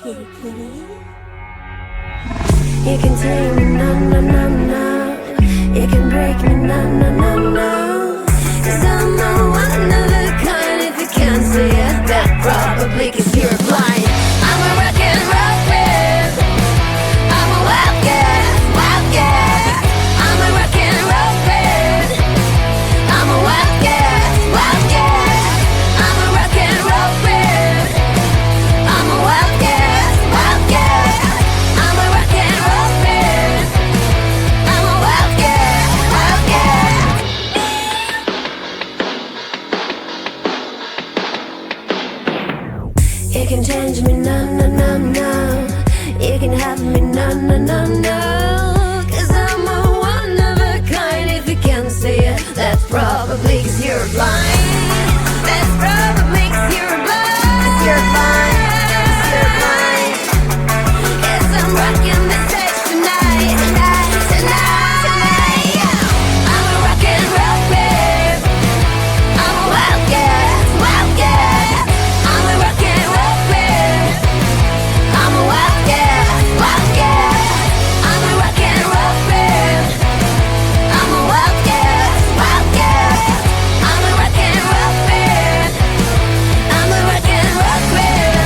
You can take me, no, no, no, no. You can break me, no, no, no, no. 'Cause I'm a one of a kind. If you can't see it, that probably 'cause you're blind. I'm a rock and roll kid. I'm a wildcat, wildcat. I'm a rock and roll kid. I'm a wildcat, wildcat. I'm a rock and roll kid. I'm a wildcat, wildcat. I'm a rock and roll kid. I'm a wildcat, wildcat. You can change me, no, no, no, no. You can have me, no, no, no, no. 'Cause I'm a one of a kind. If you can't see it, that's probably 'cause you're blind. That's probably 'cause you're blind. 'Cause you're blind. 'Cause you're blind. Yes, I'm rocking the stage tonight, tonight, tonight, tonight. Yeah. I'm a rock and roll kid. I'm a wildcat, wildcat. I'm a rock and roll kid. I'm a wildcat, wildcat. I'm a rock and roll kid. I'm a wildcat, wildcat. I'm a rock and roll kid. I'm a rock and roll kid.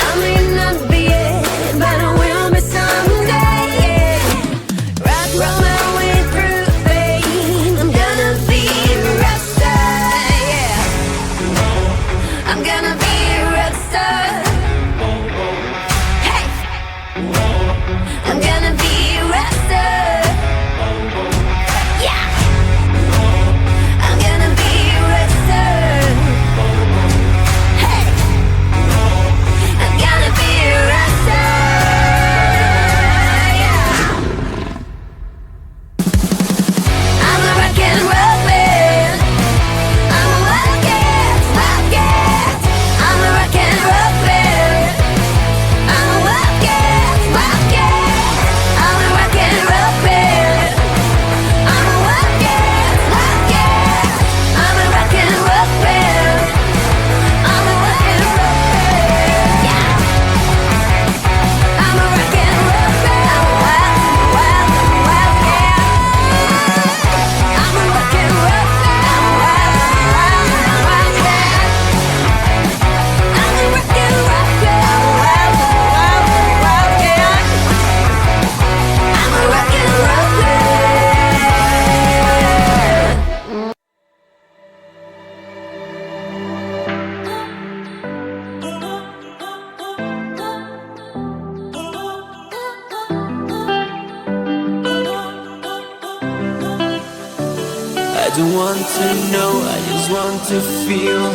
I may not be it, but I will be someday. Yeah. Rock, roll my way through pain. I'm gonna be a rock star. Yeah. I'm gonna be a rock star. Hey. I'm gonna be a rock star. Yeah. I'm gonna be a rock star. Hey. I'm gonna be a rock star. Yeah. I'm a rock and roll man. I'm a wildcat, wildcat. I'm a rock and roll man. I'm a wildcat, wildcat. I'm a rock and roll man. I'm a wildcat, wildcat. I'm a rock and roll man. I'm a rock and roll man. Yeah. I'm a rock and roll man. I'm a wild, wild, wildcat. I'm a rock and roll man. I'm a wild, wild, wildcat. I'm a rock and roll man. I'm a wild, wild, wildcat. I'm a rock and roll man. I don't want to know, I just want to feel.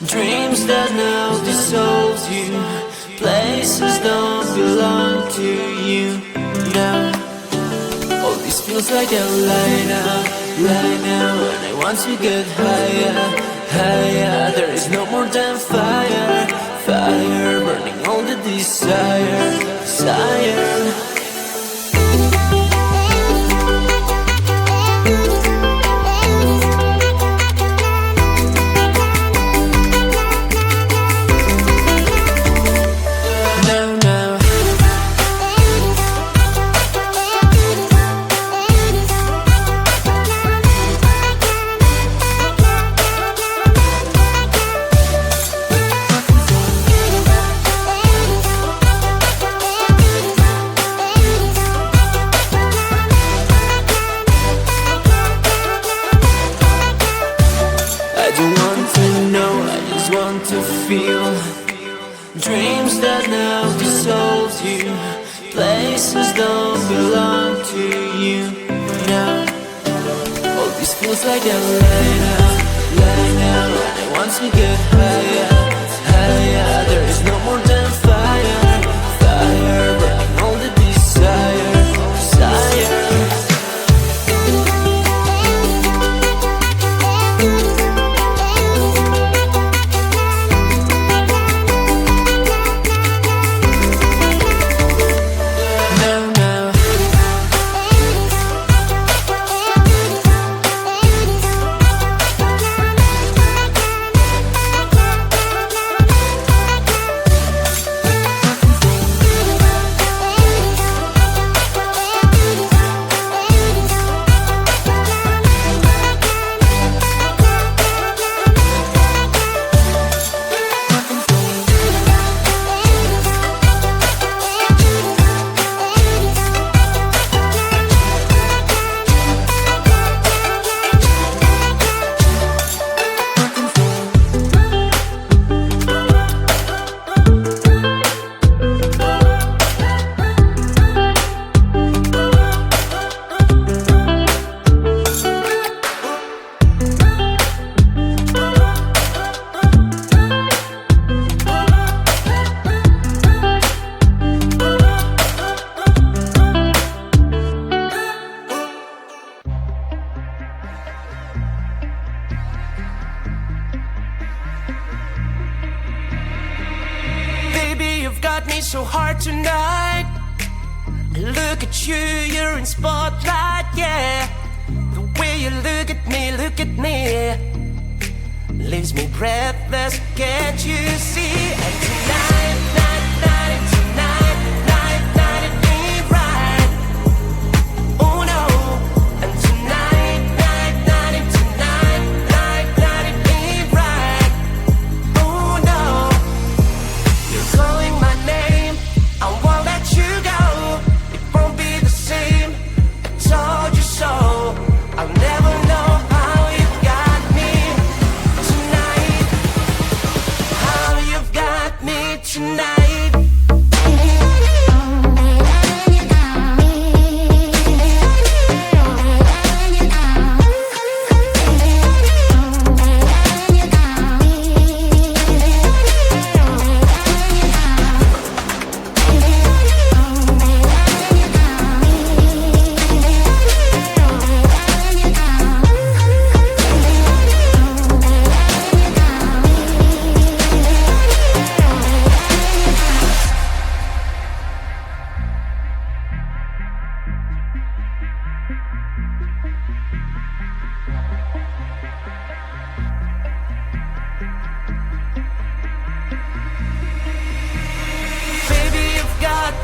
Dreams that now dissolve you. Places don't belong to you now. All this feels like a lie now, and I want to get higher, higher. There is no more than fire, fire, burning all the desire, desire. Now, now. I don't want to know, I just want to feel. Dreams that now dissolve you. Places don't belong to you now. All this feels like a lie now, and I want to get higher, higher. There is no more than fire, fire, burning all the desire, desire. Now, now. got me so hard tonight. Look at you, you're in spotlight, yeah. The way you look at me, leaves me breathless, can't you see? And tonight, it ain't right. Oh no. And tonight, it ain't right. Oh no. You're calling my name, I won't let you go. It won't be the same, I told you so. I'll never know how you've got me tonight. How you've got me tonight.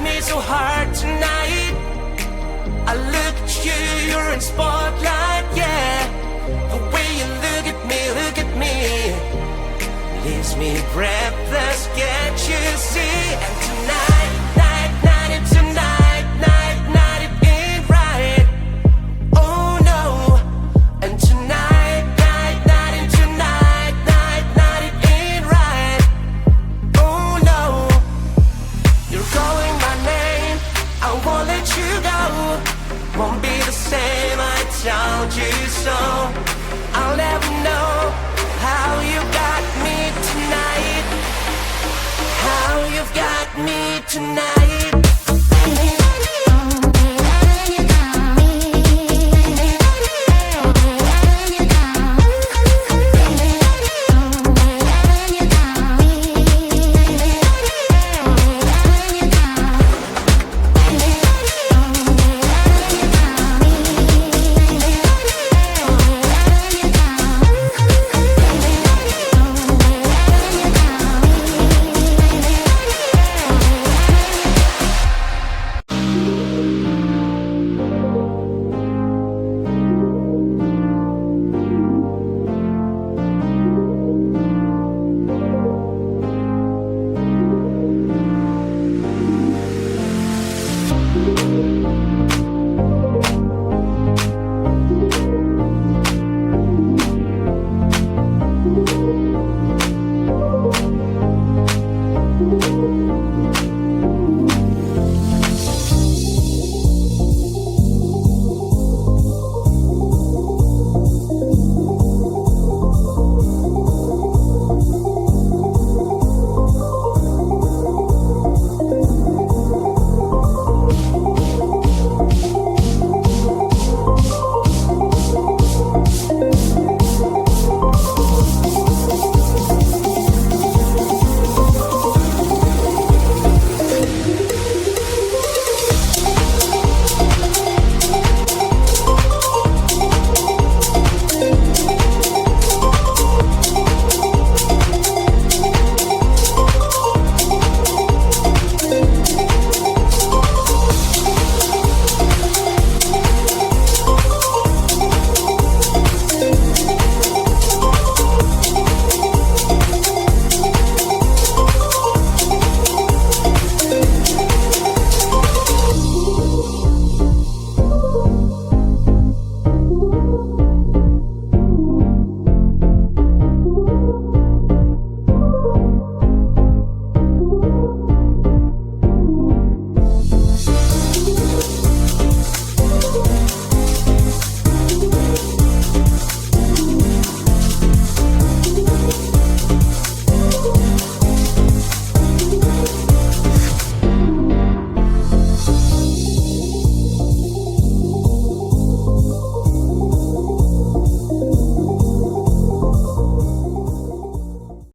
Me so hard tonight. I look at you, you're in spotlight, yeah. The way you look at me, leaves me breathless.